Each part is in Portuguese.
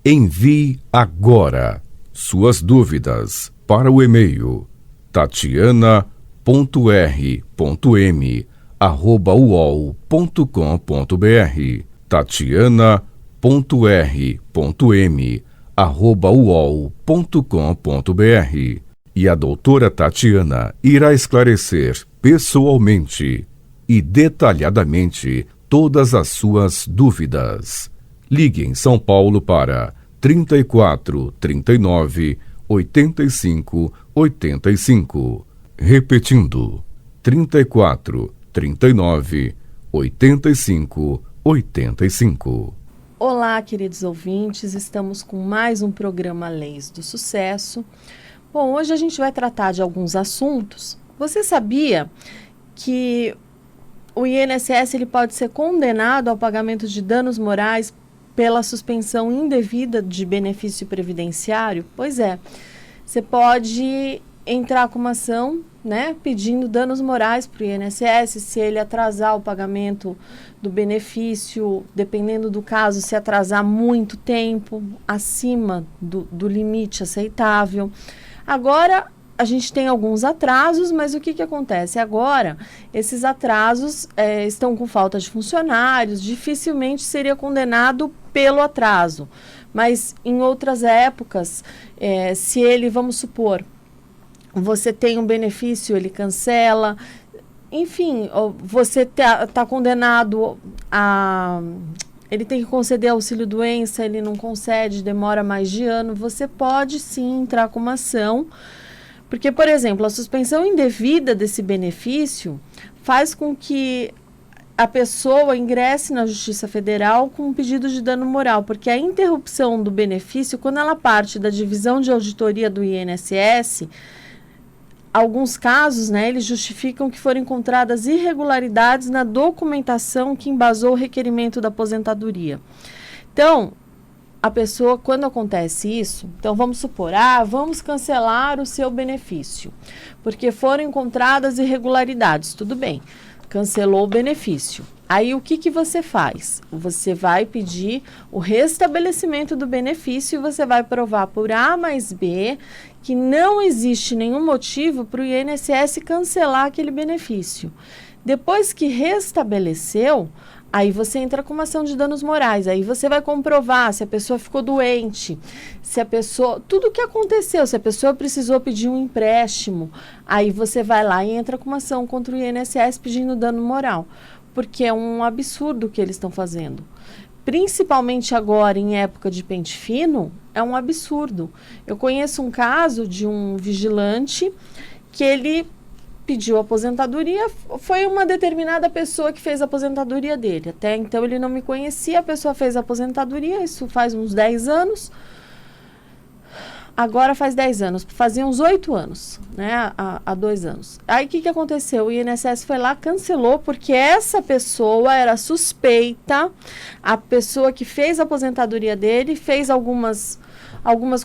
Envie agora suas dúvidas para o e-mail tatiana.r.m@uol.com.br tatiana.r.m@uol.com.br e a doutora Tatiana irá esclarecer pessoalmente e detalhadamente todas as suas dúvidas. Ligue em São Paulo para 34 39 85 85. Repetindo, 34 39 85 85. Olá, queridos ouvintes, estamos com mais um programa Leis do Sucesso. Bom, hoje a gente vai tratar de alguns assuntos. Você sabia que o INSS ele pode ser condenado ao pagamento de danos morais pela suspensão indevida de benefício previdenciário? Pois é, você pode entrar com uma ação, pedindo danos morais para o INSS, se ele atrasar o pagamento do benefício, dependendo do caso, se atrasar muito tempo, acima do limite aceitável. Agora, a gente tem alguns atrasos, mas o que acontece? Agora, esses atrasos estão com falta de funcionários, dificilmente seria condenado pelo atraso. Mas em outras épocas, se ele, vamos supor, você tem um benefício, ele cancela, enfim, você tá condenado a... Ele tem que conceder auxílio-doença, ele não concede, demora mais de ano, você pode sim entrar com uma ação. Porque, por exemplo, a suspensão indevida desse benefício faz com que a pessoa ingresse na Justiça Federal com um pedido de dano moral, porque a interrupção do benefício, quando ela parte da divisão de auditoria do INSS, alguns casos, eles justificam que foram encontradas irregularidades na documentação que embasou o requerimento da aposentadoria. Então, a pessoa, quando acontece isso, então vamos supor, vamos cancelar o seu benefício, porque foram encontradas irregularidades, tudo bem, cancelou o benefício. Aí o que você faz? Você vai pedir o restabelecimento do benefício e você vai provar por A mais B que não existe nenhum motivo para o INSS cancelar aquele benefício. Depois que restabeleceu, aí você entra com uma ação de danos morais, aí você vai comprovar se a pessoa ficou doente, se a pessoa, tudo o que aconteceu, se a pessoa precisou pedir um empréstimo, aí você vai lá e entra com uma ação contra o INSS pedindo dano moral, porque é um absurdo o que eles estão fazendo. Principalmente agora, em época de pente fino, é um absurdo. Eu conheço um caso de um vigilante que ele pediu aposentadoria, foi uma determinada pessoa que fez a aposentadoria dele. Até então ele não me conhecia, a pessoa fez a aposentadoria, isso faz uns 10 anos. Agora faz 10 anos, fazia uns 8 anos, há 2 anos. Aí o que aconteceu? O INSS foi lá, cancelou, porque essa pessoa era suspeita, a pessoa que fez a aposentadoria dele fez algumas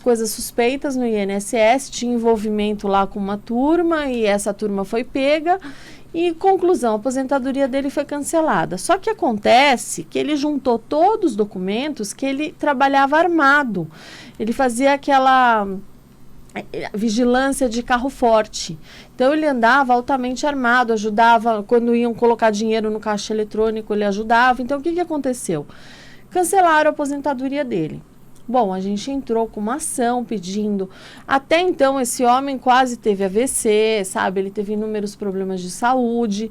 coisas suspeitas no INSS, tinha envolvimento lá com uma turma e essa turma foi pega e, conclusão, a aposentadoria dele foi cancelada. Só que acontece que ele juntou todos os documentos que ele trabalhava armado. Ele fazia aquela vigilância de carro forte. Então, ele andava altamente armado, ajudava, quando iam colocar dinheiro no caixa eletrônico, ele ajudava. Então, o que aconteceu? Cancelaram a aposentadoria dele. Bom, a gente entrou com uma ação pedindo. Até então, esse homem quase teve AVC, sabe? Ele teve inúmeros problemas de saúde,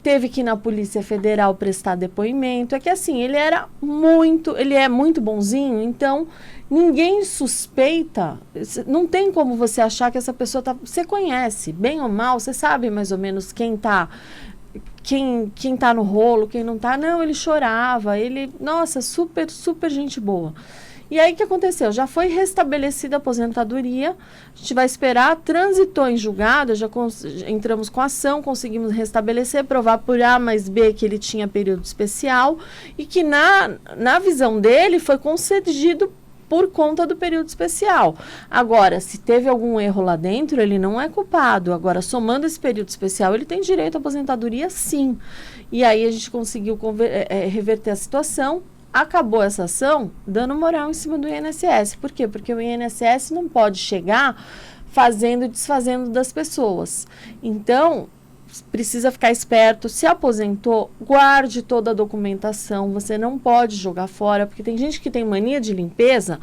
teve que ir na Polícia Federal prestar depoimento. É que assim, ele é muito bonzinho, então ninguém suspeita. Não tem como você achar que essa pessoa tá. Você conhece, bem ou mal, você sabe mais ou menos quem tá no rolo, quem não tá. Não, ele chorava, nossa, super, super gente boa. E aí o que aconteceu? Já foi restabelecida a aposentadoria, a gente vai esperar, transitou em julgado, já entramos com a ação, conseguimos restabelecer, provar por A mais B que ele tinha período especial e que na visão dele foi concedido por conta do período especial. Agora, se teve algum erro lá dentro, ele não é culpado. Agora, somando esse período especial, ele tem direito à aposentadoria, sim. E aí a gente conseguiu reverter a situação. acabou essa ação dando moral em cima do INSS. Por quê? Porque o INSS não pode chegar fazendo e desfazendo das pessoas. Então, precisa ficar esperto. Se aposentou, guarde toda a documentação. Você não pode jogar fora, porque tem gente que tem mania de limpeza.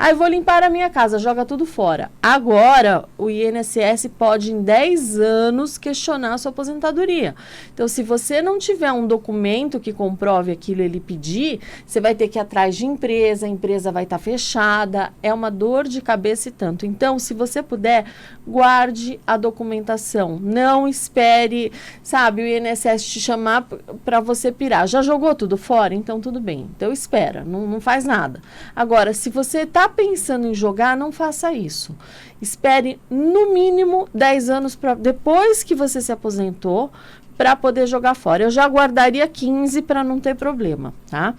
Eu vou limpar a minha casa, joga tudo fora. Agora, o INSS pode, em 10 anos, questionar a sua aposentadoria. Então, se você não tiver um documento que comprove aquilo ele pedir, você vai ter que ir atrás de empresa, a empresa vai estar fechada. É uma dor de cabeça e tanto. Então, se você puder, guarde a documentação. Não espere, sabe, o INSS te chamar para você pirar. Já jogou tudo fora? Então tudo bem. Então espera, não faz nada. Agora, se você está pensando em jogar, não faça isso. Espere no mínimo 10 anos depois que você se aposentou para poder jogar fora. Eu já guardaria 15 para não ter problema, tá?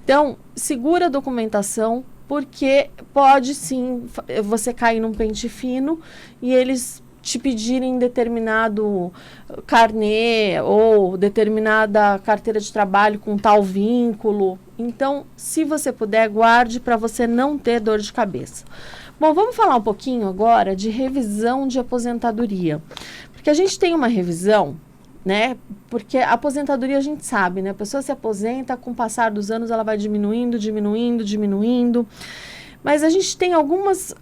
Então, segura a documentação, porque pode sim você cair num pente fino e eles te pedirem determinado carnê ou determinada carteira de trabalho com tal vínculo. Então, se você puder, guarde para você não ter dor de cabeça. Bom, vamos falar um pouquinho agora de revisão de aposentadoria. Porque a gente tem uma revisão, né? Porque a aposentadoria a gente sabe, né? A pessoa se aposenta, com o passar dos anos ela vai diminuindo. Mas a gente tem algumas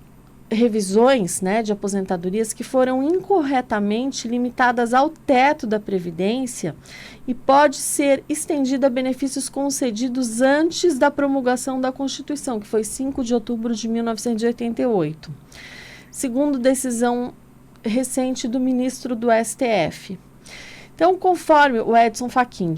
revisões, né, de aposentadorias que foram incorretamente limitadas ao teto da Previdência e pode ser estendida a benefícios concedidos antes da promulgação da Constituição, que foi 5 de outubro de 1988, segundo decisão recente do ministro do STF. Então, conforme o Edson Fachin,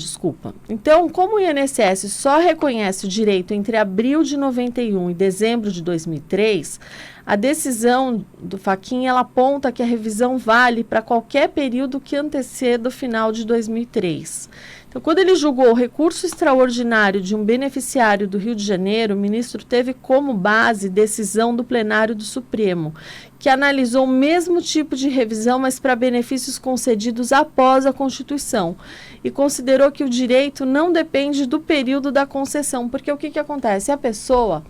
Então, como o INSS só reconhece o direito entre abril de 91 e dezembro de 2003, a decisão do Fachin, ela aponta que a revisão vale para qualquer período que anteceda o final de 2003. Então, quando ele julgou o recurso extraordinário de um beneficiário do Rio de Janeiro, o ministro teve como base decisão do plenário do Supremo, que analisou o mesmo tipo de revisão, mas para benefícios concedidos após a Constituição, e considerou que o direito não depende do período da concessão, porque o que acontece? A pessoa,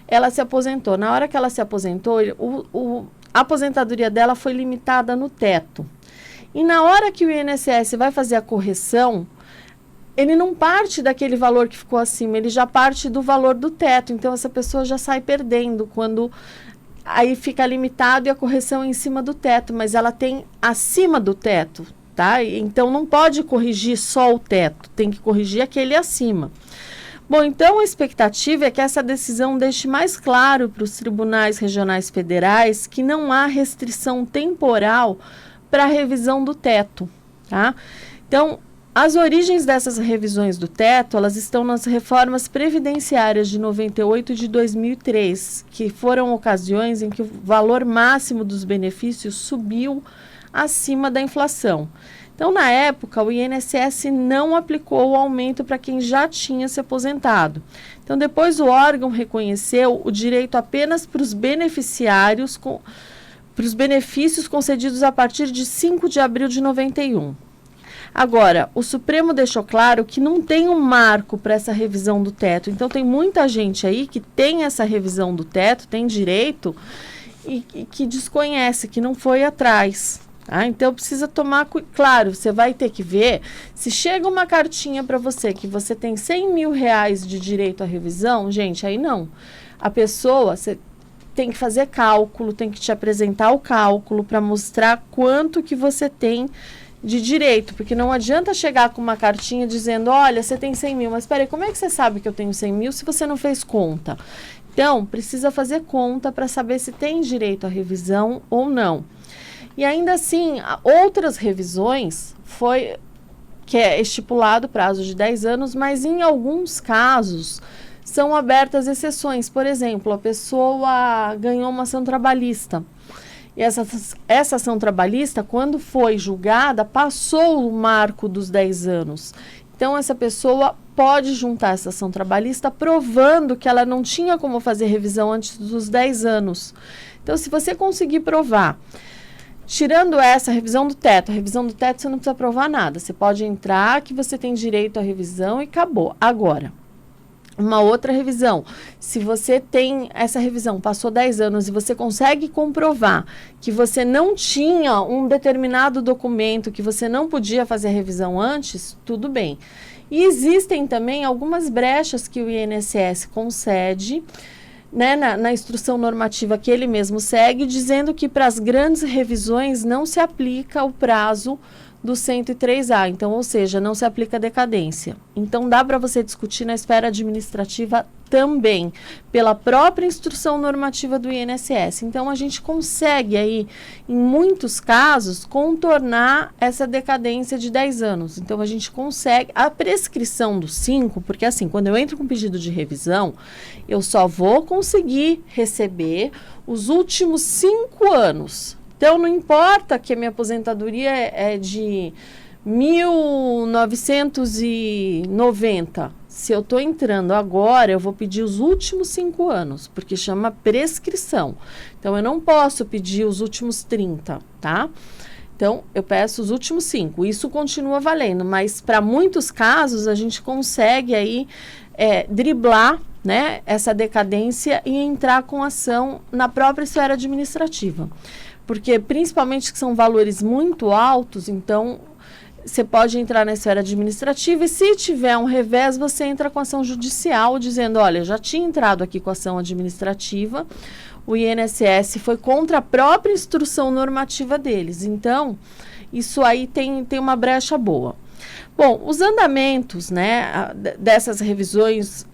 ela se aposentou. Na hora que ela se aposentou, a aposentadoria dela foi limitada no teto. E na hora que o INSS vai fazer a correção, ele não parte daquele valor que ficou acima, ele já parte do valor do teto. Então, essa pessoa já sai perdendo quando aí fica limitado e a correção é em cima do teto, mas ela tem acima do teto, tá? Então, não pode corrigir só o teto, tem que corrigir aquele acima. Bom, então a expectativa é que essa decisão deixe mais claro para os tribunais regionais federais que não há restrição temporal para a revisão do teto, tá? Então, as origens dessas revisões do teto, elas estão nas reformas previdenciárias de 98 e de 2003, que foram ocasiões em que o valor máximo dos benefícios subiu acima da inflação. Então, na época, o INSS não aplicou o aumento para quem já tinha se aposentado. Então, depois o órgão reconheceu o direito apenas para os beneficiários, para os benefícios concedidos a partir de 5 de abril de 91. Agora, o Supremo deixou claro que não tem um marco para essa revisão do teto. Então, tem muita gente aí que tem essa revisão do teto, tem direito, e que desconhece, que não foi atrás. Tá? Então, precisa tomar... Claro, você vai ter que ver, se chega uma cartinha para você que você tem 100 mil reais de direito à revisão, gente, aí não. A pessoa... Você tem que fazer cálculo, tem que te apresentar o cálculo para mostrar quanto que você tem de direito, porque não adianta chegar com uma cartinha dizendo, olha, você tem 100 mil, mas peraí, como é que você sabe que eu tenho 100 mil se você não fez conta? Então, precisa fazer conta para saber se tem direito à revisão ou não. E ainda assim, outras revisões que é estipulado prazo de 10 anos, mas em alguns casos são abertas exceções. Por exemplo, a pessoa ganhou uma ação trabalhista. E essa ação trabalhista, quando foi julgada, passou o marco dos 10 anos. Então, essa pessoa pode juntar essa ação trabalhista provando que ela não tinha como fazer revisão antes dos 10 anos. Então, se você conseguir provar, tirando essa revisão do teto, a revisão do teto você não precisa provar nada. Você pode entrar que você tem direito à revisão e acabou. Agora, uma outra revisão. Se você tem essa revisão, passou 10 anos e você consegue comprovar que você não tinha um determinado documento, que você não podia fazer a revisão antes, tudo bem. E existem também algumas brechas que o INSS concede, né, na instrução normativa que ele mesmo segue, dizendo que para as grandes revisões não se aplica o prazo do 103A, então, ou seja, não se aplica a decadência. Então, dá para você discutir na esfera administrativa também, pela própria instrução normativa do INSS. Então, a gente consegue aí, em muitos casos, contornar essa decadência de 10 anos. Então, a gente consegue, a prescrição dos 5, porque assim, quando eu entro com pedido de revisão, eu só vou conseguir receber os últimos 5 anos. Então, não importa que a minha aposentadoria é de 1990. Se eu estou entrando agora, eu vou pedir os últimos 5 anos, porque chama prescrição. Então, eu não posso pedir os últimos 30, tá? Então, eu peço os últimos 5. Isso continua valendo, mas para muitos casos, a gente consegue aí driblar, né, essa decadência e entrar com ação na própria esfera administrativa. Porque, principalmente, que são valores muito altos, então, você pode entrar na esfera administrativa e, se tiver um revés, você entra com ação judicial, dizendo, olha, eu já tinha entrado aqui com ação administrativa, o INSS foi contra a própria instrução normativa deles. Então, isso aí tem uma brecha boa. Bom, os andamentos, né, dessas revisões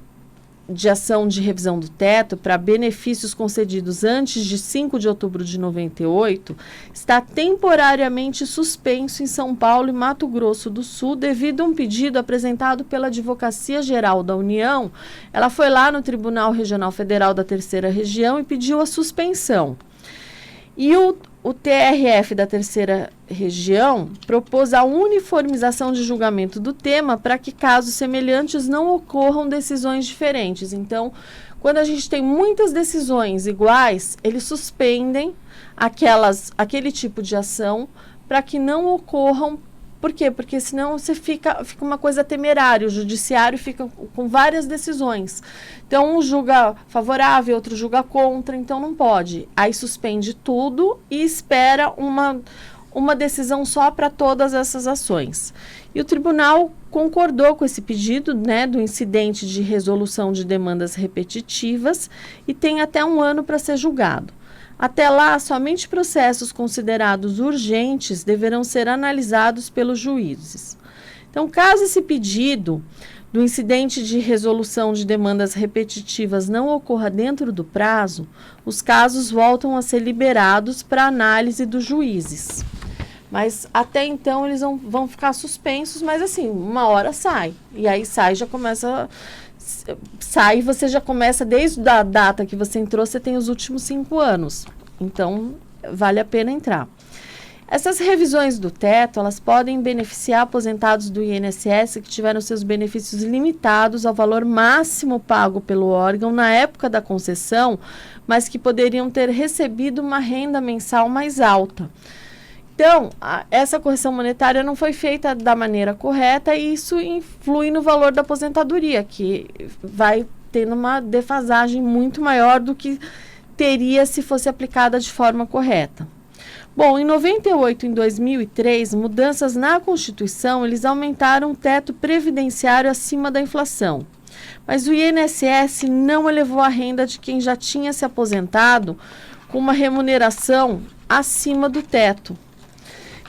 de ação de revisão do teto para benefícios concedidos antes de 5 de outubro de 98 está temporariamente suspenso em São Paulo e Mato Grosso do Sul devido a um pedido apresentado pela Advocacia Geral da União. Ela foi lá no Tribunal Regional Federal da Terceira Região e pediu a suspensão. E o TRF da Terceira Região propôs a uniformização de julgamento do tema para que casos semelhantes não ocorram decisões diferentes. Então, quando a gente tem muitas decisões iguais, eles suspendem aquele tipo de ação para que não ocorram. Por quê? Porque senão você fica uma coisa temerária, o judiciário fica com várias decisões. Então, um julga favorável, outro julga contra, então não pode. Aí suspende tudo e espera uma decisão só para todas essas ações. E o tribunal concordou com esse pedido, né, do incidente de resolução de demandas repetitivas e tem até 1 ano para ser julgado. Até lá, somente processos considerados urgentes deverão ser analisados pelos juízes. Então, caso esse pedido do incidente de resolução de demandas repetitivas não ocorra dentro do prazo, os casos voltam a ser liberados para análise dos juízes. Mas até então eles vão ficar suspensos, mas assim, 1 hora sai. E aí sai, já começa... Sai, você já começa, desde a data que você entrou, você tem os últimos 5 anos. Então, vale a pena entrar. Essas revisões do teto, elas podem beneficiar aposentados do INSS que tiveram seus benefícios limitados ao valor máximo pago pelo órgão na época da concessão, mas que poderiam ter recebido uma renda mensal mais alta. Então, essa correção monetária não foi feita da maneira correta e isso influi no valor da aposentadoria, que vai tendo uma defasagem muito maior do que teria se fosse aplicada de forma correta. Bom, em 98 e em 2003, mudanças na Constituição, eles aumentaram o teto previdenciário acima da inflação. Mas o INSS não elevou a renda de quem já tinha se aposentado com uma remuneração acima do teto.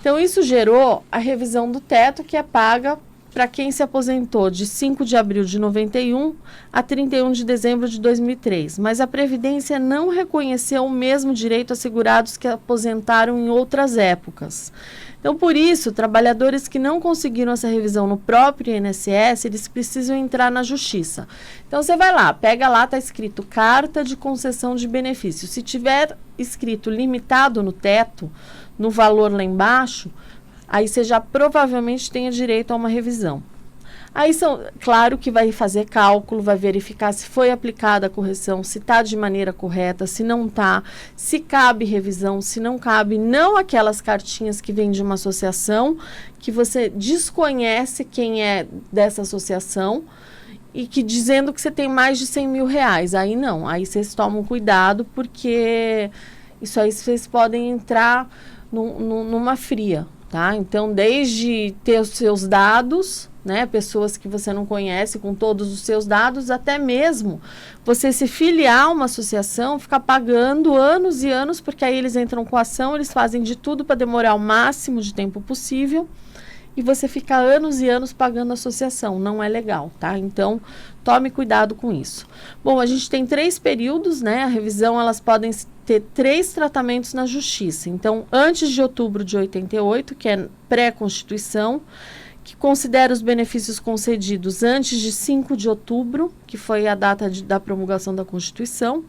Então, isso gerou a revisão do teto, que é paga para quem se aposentou de 5 de abril de 91 a 31 de dezembro de 2003. Mas a Previdência não reconheceu o mesmo direito a segurados que aposentaram em outras épocas. Então, por isso, trabalhadores que não conseguiram essa revisão no próprio INSS, eles precisam entrar na Justiça. Então, você vai lá, pega lá, está escrito Carta de Concessão de Benefício. Se tiver escrito limitado no teto, no valor lá embaixo, aí você já provavelmente tenha direito a uma revisão. Aí, claro que vai fazer cálculo, vai verificar se foi aplicada a correção, se está de maneira correta, se não está, se cabe revisão, se não cabe, não aquelas cartinhas que vêm de uma associação, que você desconhece quem é dessa associação, e que dizendo que você tem mais de 100 mil reais. Aí não, aí vocês tomam cuidado, porque isso aí vocês podem entrar numa fria, tá? Então, desde ter os seus dados, né, pessoas que você não conhece com todos os seus dados, até mesmo você se filiar a uma associação, ficar pagando anos e anos, porque aí eles entram com a ação, eles fazem de tudo para demorar o máximo de tempo possível, e você fica anos e anos pagando a associação. Não é legal, tá? Então, tome cuidado com isso. Bom, a gente tem 3 períodos, né? A revisão, elas podem ter 3 tratamentos na justiça. Então, antes de outubro de 88, que é pré-constituição, que considera os benefícios concedidos antes de 5 de outubro, que foi a data da promulgação da Constituição.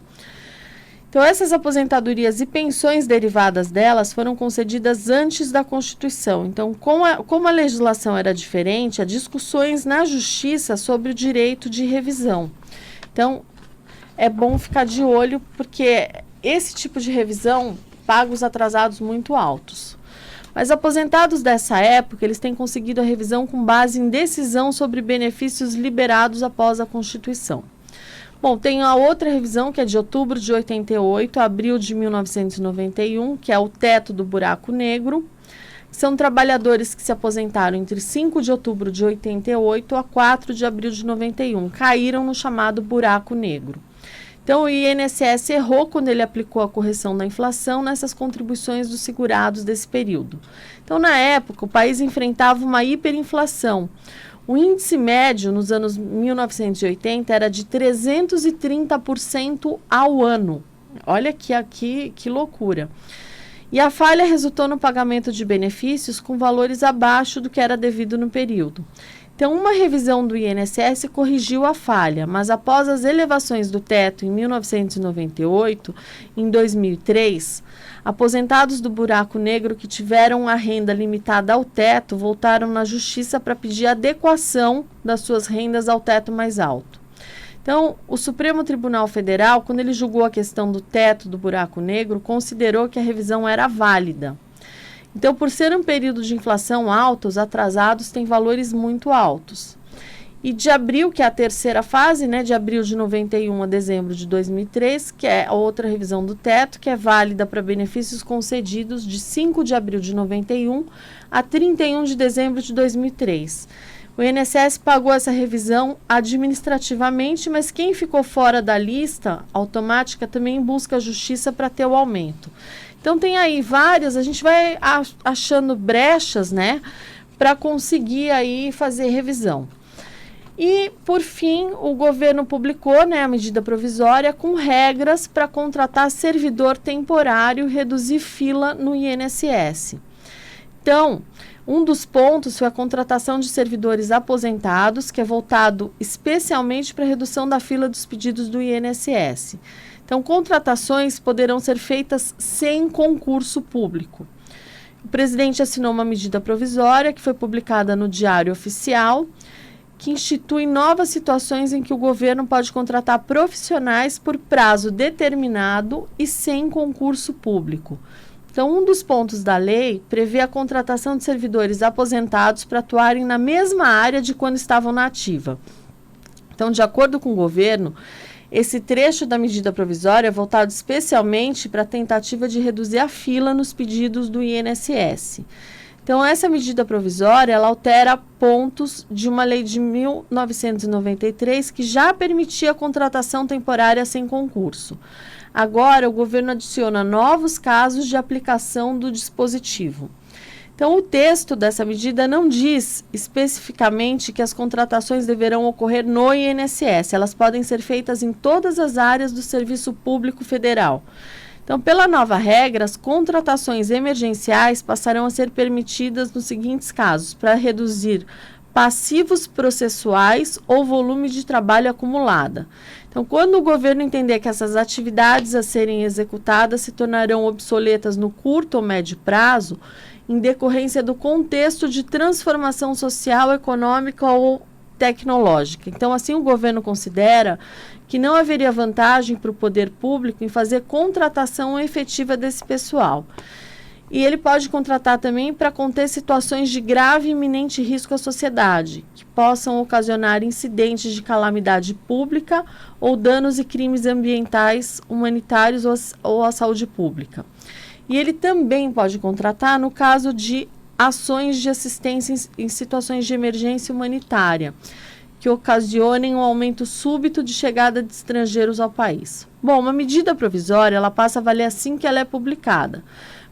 Então, essas aposentadorias e pensões derivadas delas foram concedidas antes da Constituição. Então, como a legislação era diferente, há discussões na Justiça sobre o direito de revisão. Então, é bom ficar de olho, porque esse tipo de revisão paga os atrasados muito altos. Mas aposentados dessa época, eles têm conseguido a revisão com base em decisão sobre benefícios liberados após a Constituição. Bom, tem a outra revisão, que é de outubro de 88 a abril de 1991, que é o teto do buraco negro. São trabalhadores que se aposentaram entre 5 de outubro de 88 a 4 de abril de 91. Caíram no chamado buraco negro. Então, o INSS errou quando ele aplicou a correção da inflação nessas contribuições dos segurados desse período. Então, na época, o país enfrentava uma hiperinflação. O índice médio nos anos 1980 era de 330% ao ano. Olha que loucura. E a falha resultou no pagamento de benefícios com valores abaixo do que era devido no período. Então, uma revisão do INSS corrigiu a falha, mas após as elevações do teto em 1998, em 2003, aposentados do buraco negro que tiveram a renda limitada ao teto voltaram na justiça para pedir adequação das suas rendas ao teto mais alto. Então, o Supremo Tribunal Federal, quando ele julgou a questão do teto do buraco negro, considerou que a revisão era válida. Então, por ser um período de inflação alta, os atrasados têm valores muito altos. E de abril, que é a terceira fase, né, de abril de 91 a dezembro de 2003, que é a outra revisão do teto, que é válida para benefícios concedidos de 5 de abril de 91 a 31 de dezembro de 2003. O INSS pagou essa revisão administrativamente, mas quem ficou fora da lista automática também busca a justiça para ter o aumento. Então, tem aí várias, a gente vai achando brechas, né, para conseguir aí fazer revisão. E, por fim, o governo publicou, né, a medida provisória com regras para contratar servidor temporário e reduzir fila no INSS. Então, um dos pontos foi a contratação de servidores aposentados, que é voltado especialmente para a redução da fila dos pedidos do INSS. Então, contratações poderão ser feitas sem concurso público. O presidente assinou uma medida provisória que foi publicada no Diário Oficial, que institui novas situações em que o governo pode contratar profissionais por prazo determinado e sem concurso público. Então, um dos pontos da lei prevê a contratação de servidores aposentados para atuarem na mesma área de quando estavam na ativa. Então, de acordo com o governo, esse trecho da medida provisória é voltado especialmente para a tentativa de reduzir a fila nos pedidos do INSS. Então, essa medida provisória, ela altera pontos de uma lei de 1993 que já permitia a contratação temporária sem concurso. Agora, o governo adiciona novos casos de aplicação do dispositivo. Então, o texto dessa medida não diz especificamente que as contratações deverão ocorrer no INSS. Elas podem ser feitas em todas as áreas do Serviço Público Federal. Então, pela nova regra, as contratações emergenciais passarão a ser permitidas nos seguintes casos: para reduzir passivos processuais ou volume de trabalho acumulada. Então, quando o governo entender que essas atividades a serem executadas se tornarão obsoletas no curto ou médio prazo, em decorrência do contexto de transformação social, econômica ou tecnológica. Então, assim, o governo considera que não haveria vantagem para o poder público em fazer contratação efetiva desse pessoal. E ele pode contratar também para conter situações de grave e iminente risco à sociedade, que possam ocasionar incidentes de calamidade pública ou danos e crimes ambientais, humanitários ou à saúde pública. E ele também pode contratar no caso de ações de assistência em situações de emergência humanitária, que ocasionem um aumento súbito de chegada de estrangeiros ao país. Bom, uma medida provisória, ela passa a valer assim que ela é publicada,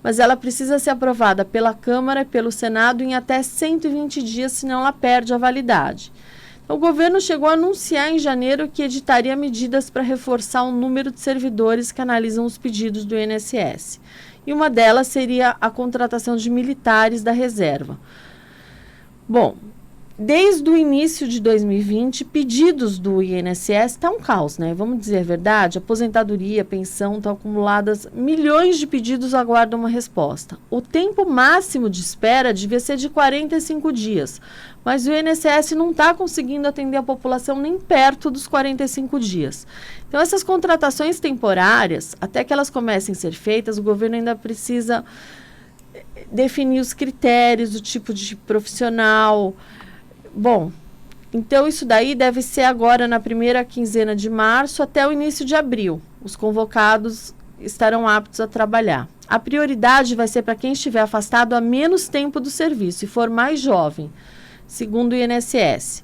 mas ela precisa ser aprovada pela Câmara e pelo Senado em até 120 dias, senão ela perde a validade. Então, o governo chegou a anunciar em janeiro que editaria medidas para reforçar o número de servidores que analisam os pedidos do INSS. E uma delas seria a contratação de militares da reserva. Bom, desde o início de 2020, pedidos do INSS está um caos, né? Vamos dizer a verdade, aposentadoria, pensão, estão acumuladas, milhões de pedidos aguardam uma resposta. O tempo máximo de espera devia ser de 45 dias, mas o INSS não está conseguindo atender a população nem perto dos 45 dias. Então, essas contratações temporárias, até que elas comecem a ser feitas, o governo ainda precisa definir os critérios, o tipo de profissional. Bom, então isso daí deve ser agora na primeira quinzena de março até o início de abril. Os convocados estarão aptos a trabalhar. A prioridade vai ser para quem estiver afastado há menos tempo do serviço e for mais jovem, segundo o INSS.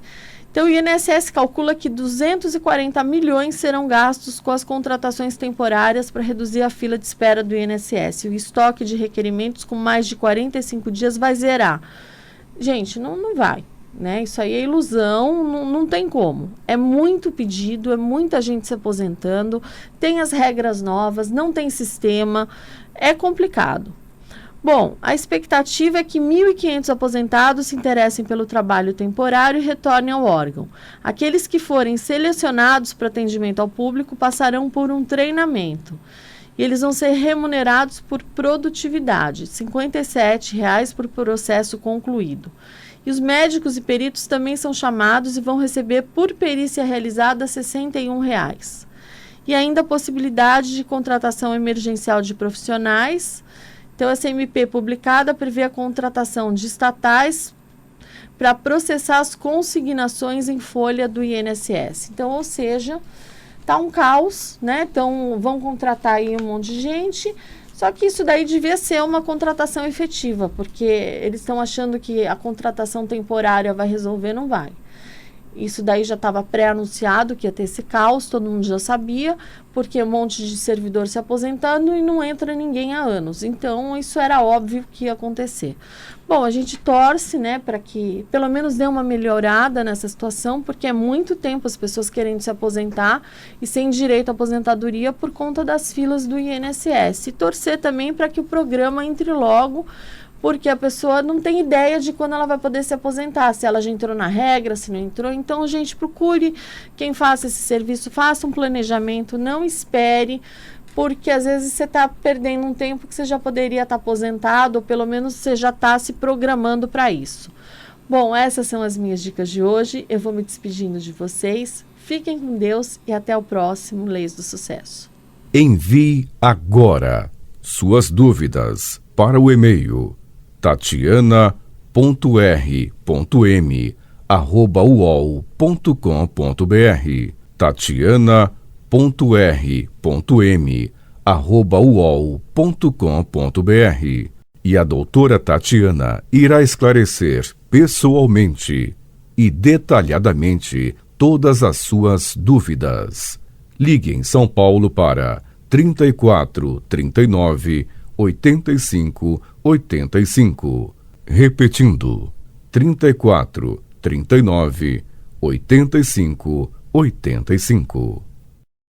Então, o INSS calcula que 240 milhões serão gastos com as contratações temporárias para reduzir a fila de espera do INSS. O estoque de requerimentos com mais de 45 dias vai zerar. Gente, não vai. Né? Isso aí é ilusão, não tem como. É muito pedido, é muita gente se aposentando, tem as regras novas, não tem sistema, é complicado. Bom, a expectativa é que 1.500 aposentados se interessem pelo trabalho temporário e retornem ao órgão. Aqueles que forem selecionados para atendimento ao público passarão por um treinamento. E eles vão ser remunerados por produtividade, R$ 57,00 por processo concluído. E os médicos e peritos também são chamados e vão receber por perícia realizada R$ 61,00. E ainda a possibilidade de contratação emergencial de profissionais. Então, essa MP publicada prevê a contratação de estatais para processar as consignações em folha do INSS. Então, ou seja, está um caos, né? Então, vão contratar aí um monte de gente. Só que isso daí devia ser uma contratação efetiva, porque eles estão achando que a contratação temporária vai resolver, não vai. Isso daí já estava pré-anunciado que ia ter esse caos, todo mundo já sabia, porque um monte de servidor se aposentando e não entra ninguém há anos. Então, isso era óbvio que ia acontecer. Bom, a gente torce, né, para que pelo menos dê uma melhorada nessa situação, porque é muito tempo as pessoas querendo se aposentar e sem direito à aposentadoria por conta das filas do INSS. E torcer também para que o programa entre logo, porque a pessoa não tem ideia de quando ela vai poder se aposentar, se ela já entrou na regra, se não entrou. Então, gente, procure quem faça esse serviço, faça um planejamento, não espere, porque às vezes você está perdendo um tempo que você já poderia estar aposentado, ou pelo menos você já está se programando para isso. Bom, essas são as minhas dicas de hoje. Eu vou me despedindo de vocês. Fiquem com Deus e até o próximo Leis do Sucesso. Envie agora suas dúvidas para o e-mail tatiana.r.m@uol.com.br tatiana.r.m@uol.com.br E a doutora Tatiana irá esclarecer pessoalmente e detalhadamente todas as suas dúvidas. Ligue em São Paulo para 34 39 85 85. Repetindo, 34 39 85 85.